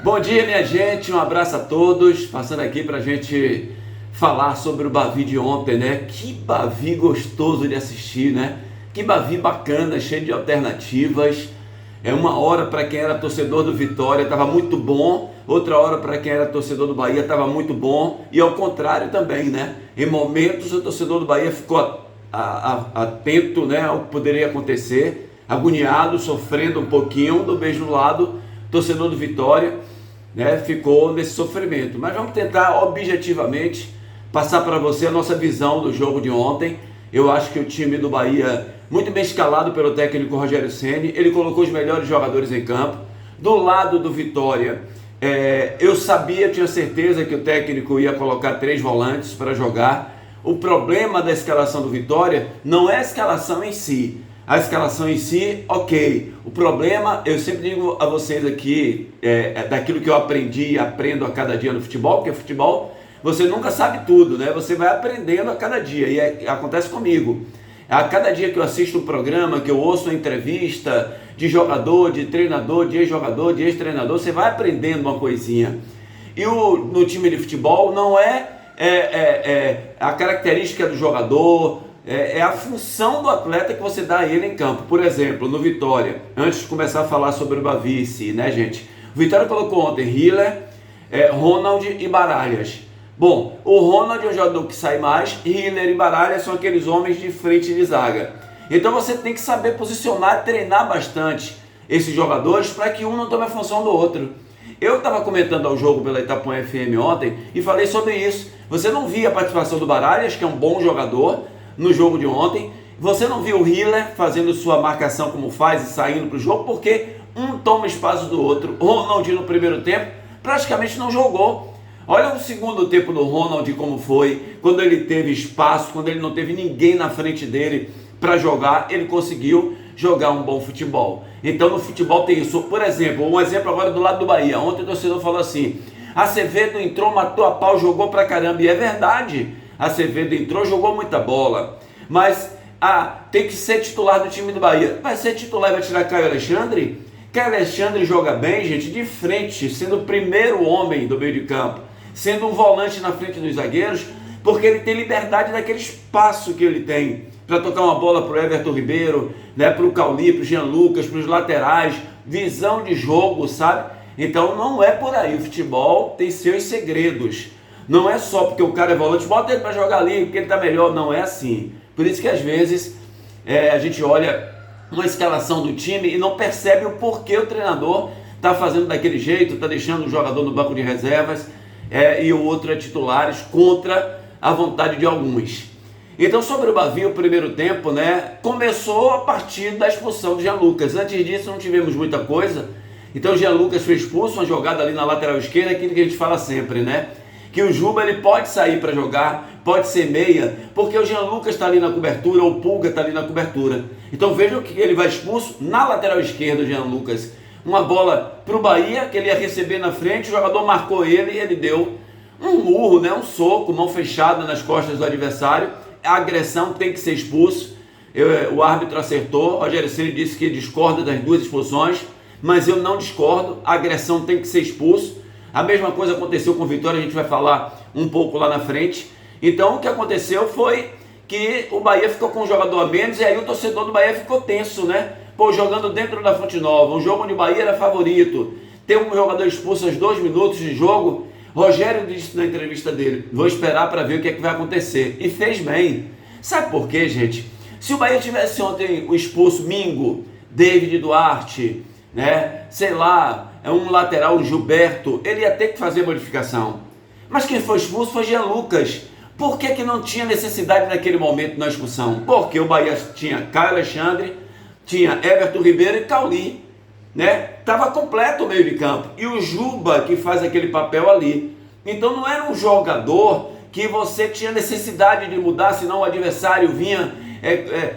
Bom dia, minha gente, um abraço a todos, passando aqui pra gente falar sobre o Bavi de ontem, né? Que Bavi gostoso de assistir, né? Que Bavi bacana, cheio de alternativas. É uma hora para quem era torcedor do Vitória estava muito bom, outra hora para quem era torcedor do Bahia estava muito bom, e ao contrário também, né? Em momentos o torcedor do Bahia ficou atento, né, ao que poderia acontecer, agoniado, sofrendo um pouquinho. Do mesmo lado, torcedor do Vitória, né, ficou nesse sofrimento. Mas vamos tentar objetivamente passar para você a nossa visão do jogo de ontem. Eu acho que o time do Bahia, muito bem escalado pelo técnico Rogério Ceni, ele colocou os melhores jogadores em campo. Do lado do Vitória, eu tinha certeza que o técnico ia colocar 3 volantes para jogar. O problema da escalação do Vitória não é a escalação em si. A escalação em si, ok. O problema, eu sempre digo a vocês aqui, daquilo que eu aprendi e aprendo a cada dia no futebol, porque futebol você nunca sabe tudo, né? Você vai aprendendo a cada dia, e acontece comigo. A cada dia que eu assisto um programa, que eu ouço uma entrevista de jogador, de treinador, de ex-jogador, de ex-treinador, você vai aprendendo uma coisinha. E no time de futebol não é a característica do jogador, é a função do atleta que você dá a ele em campo. Por exemplo, no Vitória, antes de começar a falar sobre o Bavi, né, gente? O Vitória colocou ontem Hiller, Ronald e Baralhas. Bom, o Ronald é um jogador que sai mais, Hiller e Baralhas são aqueles homens de frente de zaga. Então você tem que saber posicionar, treinar bastante esses jogadores para que um não tome a função do outro. Eu estava comentando ao jogo pela Itapuã FM ontem e falei sobre isso. Você não via a participação do Baralhas, que é um bom jogador, no jogo de ontem. Você não viu o Hiller fazendo sua marcação como faz e saindo para o jogo, porque um toma espaço do outro. O Ronald no primeiro tempo praticamente não jogou. Olha o segundo tempo do Ronald como foi, quando ele teve espaço, quando ele não teve ninguém na frente dele para jogar, ele conseguiu jogar um bom futebol. Então no futebol tem isso. Por exemplo, um exemplo agora do lado do Bahia. Ontem o torcedor falou assim: Acevedo entrou, matou a pau, jogou pra caramba. E é verdade, Acevedo entrou, jogou muita bola. Mas tem que ser titular do time do Bahia. Vai ser titular e vai tirar Caio Alexandre? Caio Alexandre joga bem, gente, de frente, sendo o primeiro homem do meio de campo, sendo um volante na frente dos zagueiros, porque ele tem liberdade daquele espaço que ele tem para tocar uma bola para o Everton Ribeiro, né, para o Cauli, para o Jean Lucas, para os laterais, visão de jogo, sabe? Então não é por aí. O futebol tem seus segredos. Não é só porque o cara é volante, bota ele para jogar ali, porque ele está melhor. Não é assim. Por isso que às vezes a gente olha uma escalação do time e não percebe o porquê o treinador está fazendo daquele jeito, está deixando o jogador no banco de reservas e o outro é titulares contra a vontade de alguns. Então, sobre o Bavi, o primeiro tempo, né, começou a partir da expulsão do Jean Lucas. Antes disso não tivemos muita coisa. Então o Jean Lucas foi expulso, uma jogada ali na lateral esquerda, aquilo que a gente fala sempre, né? Que o Juba ele pode sair para jogar, pode ser meia, porque o Jean Lucas está ali na cobertura, ou o Pulga está ali na cobertura. Então vejam que ele vai expulso na lateral esquerda, o Jean Lucas. Uma bola para o Bahia, que ele ia receber na frente, o jogador marcou ele e ele deu um murro, né? Um soco, mão fechada nas costas do adversário. A agressão tem que ser expulso. O árbitro acertou, Rogério Ceni disse que discorda das 2 expulsões, mas eu não discordo, a agressão tem que ser expulso. A mesma coisa aconteceu com o Vitória, a gente vai falar um pouco lá na frente. Então o que aconteceu foi que o Bahia ficou com um jogador a menos, e aí o torcedor do Bahia ficou tenso, né? Pô, jogando dentro da Fonte Nova, um jogo onde o Bahia era favorito, ter um jogador expulso aos 2 minutos de jogo. Rogério disse na entrevista dele: vou esperar para ver o que é que vai acontecer. E fez bem. Sabe por quê, gente? Se o Bahia tivesse ontem o expulso Mingo, David Duarte, né, sei lá, um lateral, o Gilberto, ele ia ter que fazer modificação. Mas quem foi expulso foi Jean Lucas. Por que não tinha necessidade naquele momento na expulsão? Porque o Bahia tinha Caio Alexandre, tinha Everton Ribeiro e Cauli, né? Tava completo o meio de campo. E o Juba que faz aquele papel ali. Então não era um jogador que você tinha necessidade de mudar, senão o adversário vinha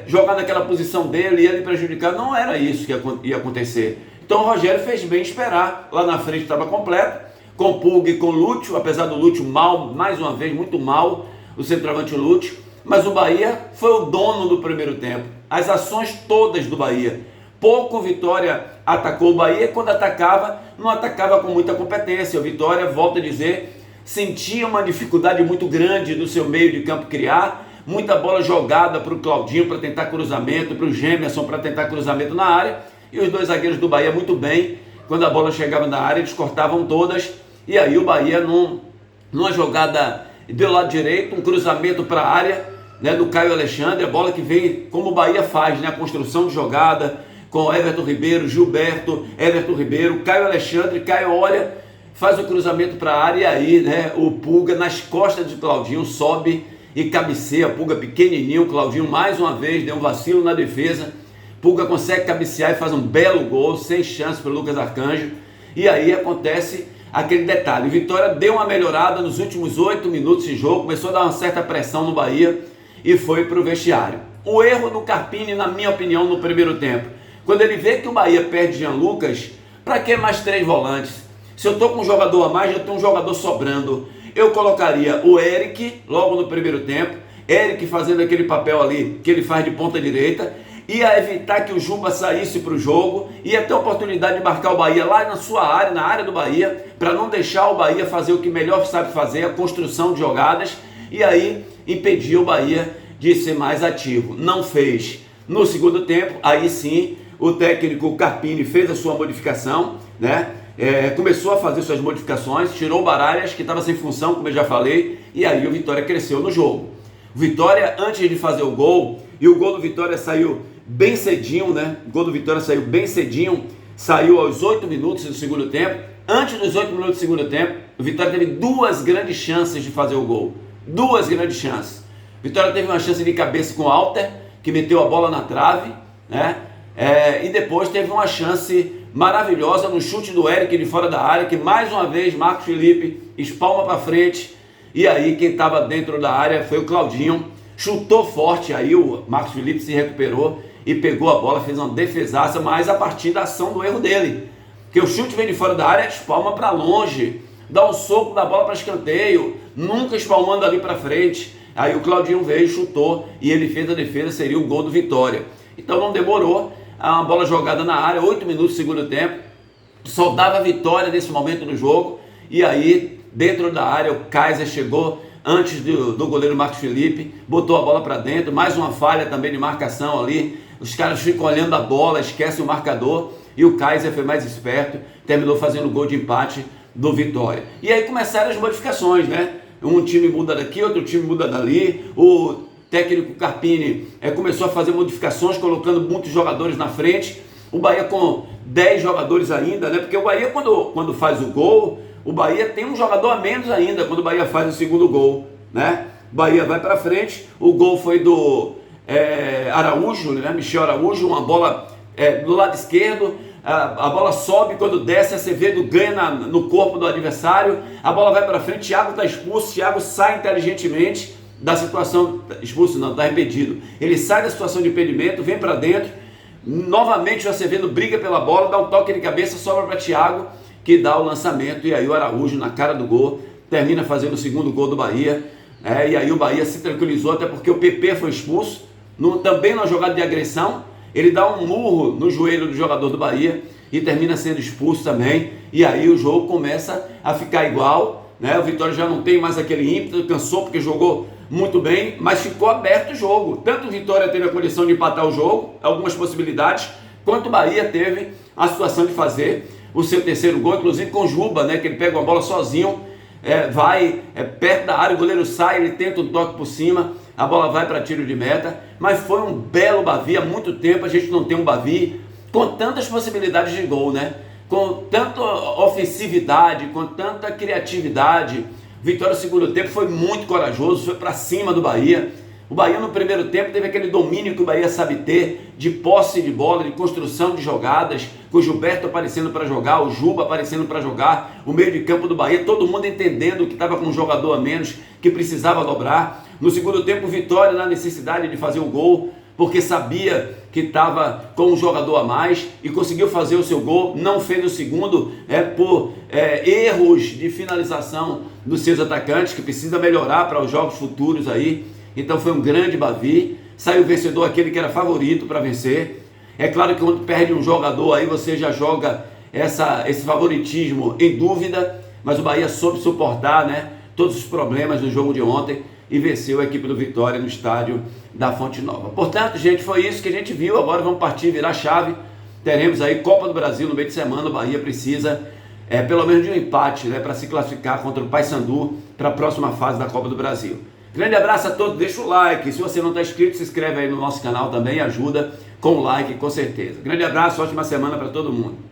jogar naquela posição dele e ele prejudicar. Não era isso que ia acontecer. Então o Rogério fez bem esperar. Lá na frente estava completo, com Pulga e com Lúcio, apesar do Lúcio mal, mais uma vez, muito mal, o centroavante Lúcio. Mas o Bahia foi o dono do primeiro tempo. As ações todas do Bahia. Pouco o Vitória atacou o Bahia, e quando atacava, não atacava com muita competência. O Vitória, volto a dizer, sentia uma dificuldade muito grande do seu meio de campo criar, muita bola jogada para o Claudinho para tentar cruzamento, para o Gemerson para tentar cruzamento na área, e os dois zagueiros do Bahia muito bem, quando a bola chegava na área eles cortavam todas, e aí o Bahia numa jogada do lado direito, um cruzamento para a área, né, do Caio Alexandre, a bola que vem como o Bahia faz, né, a construção de jogada, com Everton Ribeiro, Gilberto, Everton Ribeiro, Caio Alexandre, Caio olha, faz o cruzamento para a área, e aí, né, o Pulga nas costas de Claudinho sobe e cabeceia, Pulga pequenininho, Claudinho mais uma vez deu um vacilo na defesa, Pulga consegue cabecear e faz um belo gol, sem chance para o Lucas Arcanjo, e aí acontece aquele detalhe, o Vitória deu uma melhorada nos últimos 8 minutos de jogo, começou a dar uma certa pressão no Bahia e foi para o vestiário. O erro do Carpini, na minha opinião, no primeiro tempo, quando ele vê que o Bahia perde Jean Lucas, para que mais 3 volantes? Se eu estou com um jogador a mais, já tenho um jogador sobrando. Eu colocaria o Eric logo no primeiro tempo, Eric fazendo aquele papel ali que ele faz de ponta direita, ia evitar que o Juba saísse para o jogo, ia ter a oportunidade de marcar o Bahia lá na sua área, na área do Bahia, para não deixar o Bahia fazer o que melhor sabe fazer, a construção de jogadas, e aí impedir o Bahia de ser mais ativo. Não fez. No segundo tempo, aí sim, o técnico Carpini fez a sua modificação, né? Começou a fazer suas modificações, tirou o Baralhas, que estava sem função, como eu já falei, e aí o Vitória cresceu no jogo. O Vitória, antes de fazer o gol, e o gol do Vitória saiu bem cedinho, né? O gol do Vitória saiu bem cedinho, saiu aos 8 minutos do segundo tempo. Antes dos 8 minutos do segundo tempo, o Vitória teve 2 grandes chances de fazer o gol. 2 grandes chances. O Vitória teve uma chance de cabeça com o Alter, que meteu a bola na trave, né? E depois teve uma chance maravilhosa no chute do Eric de fora da área, que mais uma vez Marcos Felipe espalma para frente, e aí quem estava dentro da área foi o Claudinho, chutou forte, aí o Marcos Felipe se recuperou e pegou a bola, fez uma defesaça, mas a partir da ação do erro dele, que o chute vem de fora da área, espalma para longe, dá um soco da bola para escanteio, nunca espalmando ali para frente. Aí o Claudinho veio, chutou e ele fez a defesa, seria o gol do Vitória. Então não demorou, a bola jogada na área, 8 minutos do segundo tempo, só dava vitória nesse momento do jogo, e aí dentro da área o Kaiser chegou antes do goleiro Marcos Felipe, botou a bola para dentro, mais uma falha também de marcação ali, os caras ficam olhando a bola, esquecem o marcador, e o Kaiser foi mais esperto, terminou fazendo o gol de empate do Vitória. E aí começaram as modificações, né? Um time muda daqui, outro time muda dali, o técnico Carpini começou a fazer modificações, colocando muitos jogadores na frente, o Bahia com 10 jogadores ainda, né? Porque o Bahia quando faz o gol, o Bahia tem um jogador a menos ainda, quando o Bahia faz o segundo gol, né? O Bahia vai para frente, o gol foi do Araújo, né? Michel Araújo, uma bola do lado esquerdo, a bola sobe, quando desce, Acevedo ganha no corpo do adversário, a bola vai para frente, Thiago está expulso, Thiago sai inteligentemente da situação, expulso não, está impedido, ele sai da situação de impedimento, vem para dentro, novamente o Acevedo briga pela bola, dá um toque de cabeça, sobra para Thiago, que dá o lançamento, e aí o Araújo na cara do gol, termina fazendo o segundo gol do Bahia, e aí o Bahia se tranquilizou, até porque o PP foi expulso, também numa jogada de agressão, ele dá um murro no joelho do jogador do Bahia e termina sendo expulso também, e aí o jogo começa a ficar igual, né? O Vitória já não tem mais aquele ímpeto, cansou porque jogou muito bem, mas ficou aberto o jogo, tanto o Vitória teve a condição de empatar o jogo, algumas possibilidades, quanto o Bahia teve a situação de fazer o seu terceiro gol, inclusive com o Juba, né? Que ele pega uma bola sozinho, vai perto da área, o goleiro sai, ele tenta um toque por cima, a bola vai para tiro de meta, mas foi um belo Bavi. Há muito tempo a gente não tem um Bavi com tantas possibilidades de gol, né? Com tanta ofensividade, com tanta criatividade. Vitória no segundo tempo foi muito corajoso, foi para cima do Bahia. O Bahia no primeiro tempo teve aquele domínio que o Bahia sabe ter, de posse de bola, de construção de jogadas, com o Gilberto aparecendo para jogar, o Juba aparecendo para jogar, o meio de campo do Bahia, todo mundo entendendo que estava com um jogador a menos, que precisava dobrar. No segundo tempo, o Vitória na necessidade de fazer o gol, porque sabia que estava com um jogador a mais e conseguiu fazer o seu gol, não fez o segundo por erros de finalização dos seus atacantes, que precisa melhorar para os jogos futuros aí. Então foi um grande Bavi, saiu vencedor aquele que era favorito para vencer. É claro que quando perde um jogador aí você já joga esse favoritismo em dúvida, mas o Bahia soube suportar, né, todos os problemas do jogo de ontem e venceu a equipe do Vitória no estádio da Fonte Nova. Portanto, gente, foi isso que a gente viu. Agora vamos partir, virar a chave. Teremos aí Copa do Brasil no meio de semana. O Bahia precisa pelo menos de um empate, né, para se classificar contra o Paysandu para a próxima fase da Copa do Brasil. Grande abraço a todos, deixa o like. Se você não está inscrito, se inscreve aí no nosso canal também, ajuda com o like, com certeza. Grande abraço, ótima semana para todo mundo.